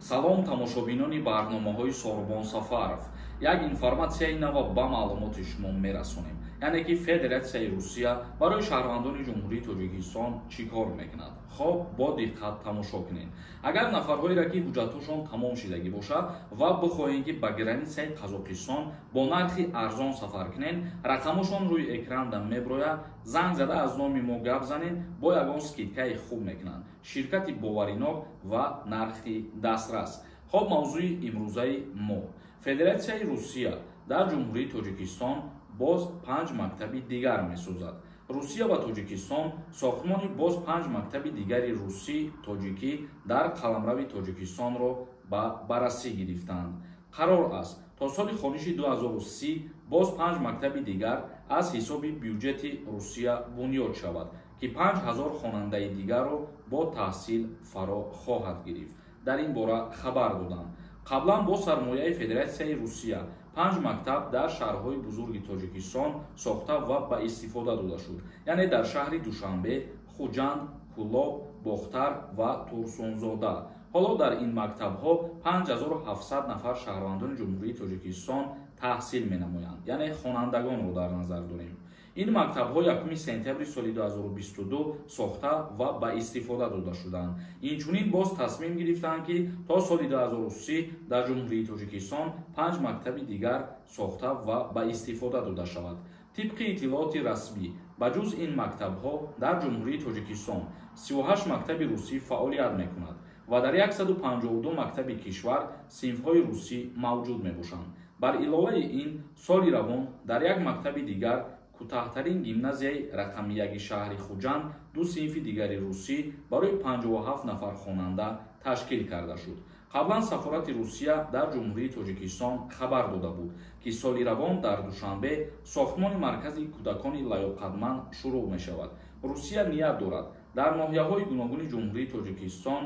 Салом тамошобинони барномаҳои Сорбон Сафаров. Як информатсияи нав ба маълумоти шумо мерасонем. Яъне ки Федератсияи Русия барои шаҳрвандони Ҷумҳурии Тоҷикистон чӣ кор мекунад? Хоб бо диққат тамошо кунед. Агар нафарҳоеро ки ҳуҷҷатҳошон тамом шидагӣ бошад ва бихоҳед ки ба границаи Қазоқистон бо нархи арзон сафар кунед, рақамошон рӯи экран меброяд. Занг зада аз номи мо гап занед, бо ягон скидкаи хуб мекунанд. Ширкати боваринок ва нархи дастрас. Хоб мавзӯи имрӯзаи мо. Федератсияи Русия дар Ҷумҳурии Тоҷикистон боз 5 мактаби дигар месозад. Русия ва Тоҷикистон сохтмони боз 5 мактаби дигари русӣ тоҷикӣ дар қаламрави Тоҷикистонро ба баррасӣ гирифтанд. Қарор аст то соли хониши 2030 боз 5 мактаби дигар аз ҳисоби бюҷети Русия бунёд шавад, ки 5000 хонандаи дигарро бо таҳсил фаро хоҳад гирифт. Дар ин бора хабар доданд. Қаблан бо сармояи Федератсияи Русия 5 мактаб дар шаҳрҳои бузурги Тоҷикистон сохта ва ба истифода дода шуд, яъне дар шаҳри Душанбе, Хуҷанд, Кӯлоб, Бохтар ва Турсунзода. ҳоло дар ин мактабҳо 5700 нафар шаҳрвандони Ҷумҳурии Тоҷикистон таҳсил менамоянд, яъне хонандагонро дар назар дорем. ин мактабҳо 1 сентябри соли 2022 сохта ва ба истифода дода шуданд. Инчунин боз тасмим гирифтанд ки то соли 2030 дар Ҷумҳурии Тоҷикистон 5 мактаби дигар сохта ва ба истифода дода шавад. тибқи иттилооти расмӣ, ба ҷуз ин мактабҳо дар Ҷумҳурии Тоҷикистон 38 мактаби русӣ фаъолият мекунад ва дар 152 мактаби кишвар синфҳои русӣ мавҷуд мебошанд. Бар иловаи ин, соли равон дар як мактаби дигар кӯтаҳтарин гимназияи рақами 1 шаҳри Хуҷанд 2 синфи дигари русӣ барои 57 нафар хонанда ташкил карда шуд. Қаблан сафорати Русия дар Ҷумҳурии Тоҷикистон хабар дода буд, ки соли равон дар Душанбе сохтмони маркази кӯдакони лаёқатманд шурӯъ мешавад. Русия ният дорад дар ноҳияҳои гуногуни Ҷумҳурии Тоҷикистон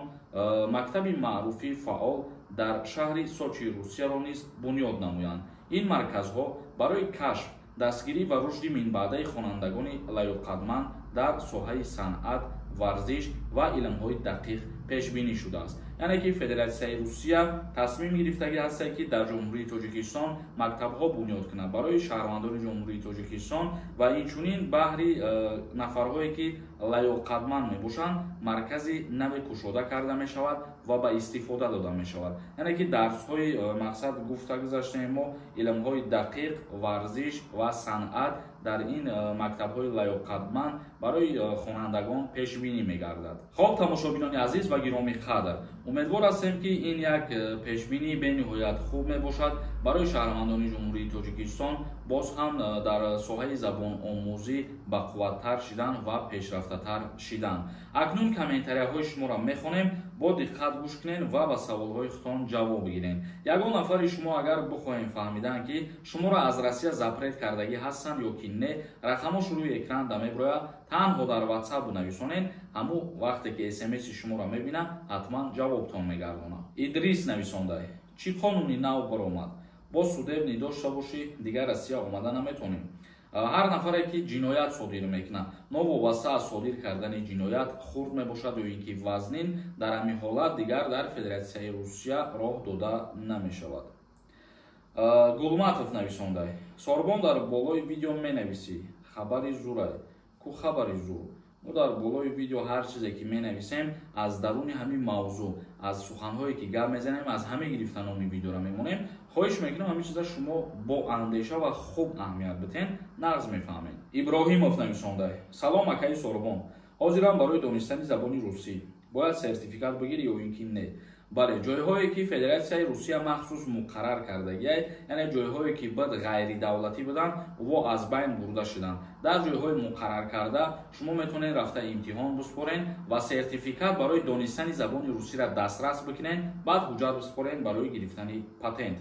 мактаби маъруфи фаъол дар шаҳри Сочи Русияро низ бунёд намоянд. ин марказҳо барои кашф, дастгирӣ ва рушди минбаъдаи хонандагони лаёқатманд дар соҳаи санъат, варзиш ва илмҳои дақиқ пешбинӣ шудааст. яъне ки Федератсияи Русия тасмим гирифтагӣ ҳастад ки дар Ҷумҳурии Тоҷикистон мактабҳо бунёд кунад барои шаҳрвандони Ҷумҳурии Тоҷикистон ва инчунин баҳри нафарҳое ки лаёқатманд мебошанд маркази наве кушода карда мешавад ва ба истифода дода мешавад. яъне ки дарсҳои мақсад гуфта гузаштем мо илмҳои дақиқ, варзиш ва санъат дар ин мактабҳои лаёқатманд барои хонандагон пешбинӣ мегардад. хоб тамошобинони азиз ва гироми қадр, умедвор ҳастем ки ин як пешбинии бениҳоят хуб мебошад барои шаҳрвандони Ҷумҳурии Тоҷикистон боз ҳам дар соҳаи забономӯзӣ бақувваттар шидан ва пешрафтатар шидан. акнун комментарияҳои шуморо мехонем, бо диққат гӯш кунед ва ба саволҳои худтон ҷавоб гиред. ягон нафари шумо агар бихоҳем фаҳмидан ки шуморо аз Россия запрет кардагӣ ҳастанд ё ки не, рақамош рӯи экран меброяд, танҳо дар WhatsApp нависонед, ҳамун вақте ки SMS-и шуморо мебинам, ҳатман ҷавобтон мегардонам. Идрис нависондай: чӣ қонуни нав баромад? бо судебни дошта бошӣ, дигар Россия омада наметонем. ҳар нафаре ки ҷиноят содир мекунад, новобаста аз содир кардани ҷиноят хурд мебошад ё ин ки вазнин, дар ҳамин ҳолат дигар дар Федератсияи Русия роҳ дода намешавад. Гулматов нависондай: Сорбон дар болои видео менависӣ, хабари зурай. Ку хабари зур? мо дар болои видео ҳар чизе ки менависем аз даруни ҳамин мавзӯъ, аз суханҳое ки гап мезанем, аз ҳамин гирифтаноми видеоро мемонем. хоҳиш мекунам ҳамин чиза шумо бо андеша ва хуб аҳамият битен, нағз мефаҳмед. Иброҳимов нависондай: салом акаи Сорбон, ҳозирам барои донистани забони русӣ. бояд сертификат бигирӣ ё ин ки не? бале, ҷойҳое ки Федератсияи Русия махсус муқаррар кардагиай, яъне ҷойҳое ки бад ғайридавлатӣ буданд ва аз байн бурда шуданд. дар ҷойҳои муқаррар карда шумо метавонед рафта имтиҳон биспорен ва сертификат барои донистани забони русиро дастрас бикунед, баъд ҳуҷҷат биспорен барои гирифтани патент.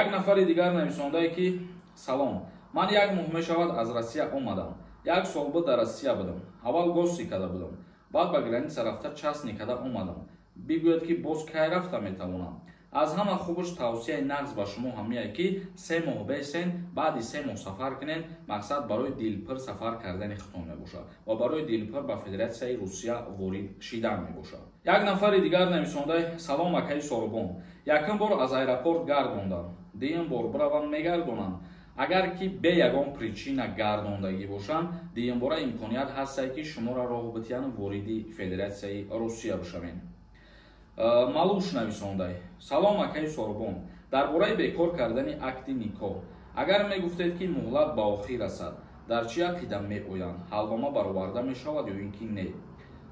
як нафари дигар нависондай ки салом, ман 1 моҳ мешавад аз Россия омадам. 1 сол буд дар Россия будам. аввал гости када будам, баъд ба граница рафта част никада омадам. бигӯяд ки боз кай рафта метавонам. аз ҳама хубаш тавсияи нағз ба шумо ҳамия ки 3 моҳ бесен, баъди 3 моҳ сафар кунен, мақсад барои дилпир сафар кардани худтон мебошад ва барои дилпир ба Федератсияи Русия ворид шидан мебошад. Як нафари дигар нависондаи салом акаи Сорбон. Якум бор аз аэропорт гардондам. Дуюм бор биравам мегардонам. Агар ки бе ягон причина гардондагӣ бошам, дуюмбора имконият ҳастае ки шуморо роҳ битиҳанд вориди Федератсияи Русия бишавем. Малуш нависондай. Салом акаи Сорбон. Дар бораи бекор кардани акти никоҳ. Агар мегуфтед ки муҳлат ба охир расад, дар чӣ ақида меоянд? ҳалвама бароварда мешавад ё ин ки не?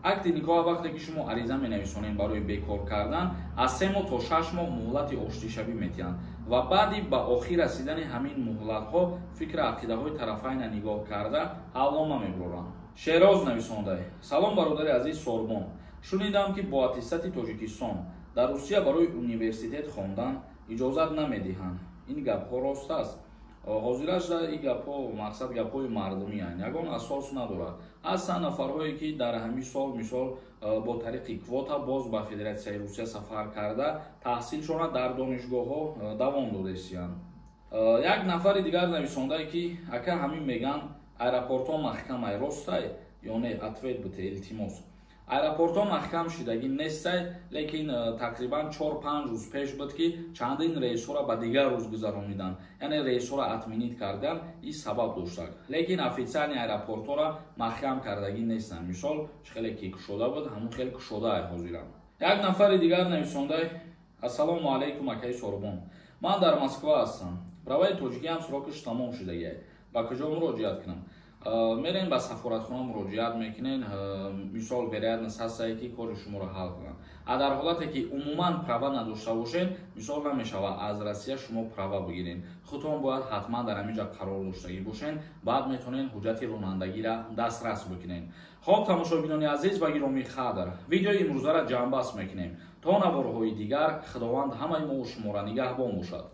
акти никоҳ вақте ки шумо ариза менависонед барои бекор кардан, аз 3 моҳ то 6 моҳ муҳлати оштишавӣ метиҳанд ва баъди ба охир расидани ҳамин муҳлатҳо фикри ақидаҳои тарафайна нигоҳ карда ҳалвама мебаранд. Шероз нависондай. Салом бародари азиз Сорбон. Шунидам ки бо аттестати Тоҷикистон дар Русия барои университет хондан иҷозат намедиҳанд. Ин гапҳо рост аст? ҳозираш ин гапҳо мақсад гапҳои мардумианд, ягон асос надорад. ҳастанд нафарҳое ки дар ҳамин сол мисол бо тариқи квота боз ба Федератсияи Русия сафар карда таҳсилшона дар донишгоҳҳо давом дода истанд. Як нафари дигар нависондае ки ака ҳамин меган аэропортҳо маҳкамай, ростай ё не? Ответ бите, илтимос. Аэропортҳо маҳкам шидагӣ нестай, лекин тақрибан 4-5 рӯз пеш буд ки чандин рейсҳоро ба дигар рӯз гузарониданд, яъне рейсҳоро отменит кардан. ин сабаб доштаг, лекин официални аэропортҳоро маҳкам кардагӣ нестанд. Мисол чӣ хеле ки кушода буд, ҳамун хел кушодаа ҳозирам. Як нафари дигар нависондай. Ассалому алайкум акаи Сорбон. Ман дар Москва ҳастам. Праваи тоҷикиам срокиш тамом шудагиай. Ба куҷо муроҷиат кунам? Мерен ба сафоратхона муроҷиат мекунен, мисол вероятност ҳастае ки кори шуморо ҳал кунанд. Дар ҳолате ки умуман права надошта бошед, мисол намешавад аз Россия шумо права бигирен. Худтон бояд ҳатман дар ҳамин ҷа қарор доштагӣ бошен, баъд метавонен ҳуҷҷати ронандагиро дастрас бикунен. Хоб тамошобинони азиз ва гиромии қадр, видеои имрӯзаро ҷамъбаст мекунем. То наворҳои дигар, худованд ҳамаи мо шуморо нигаҳбон бошад.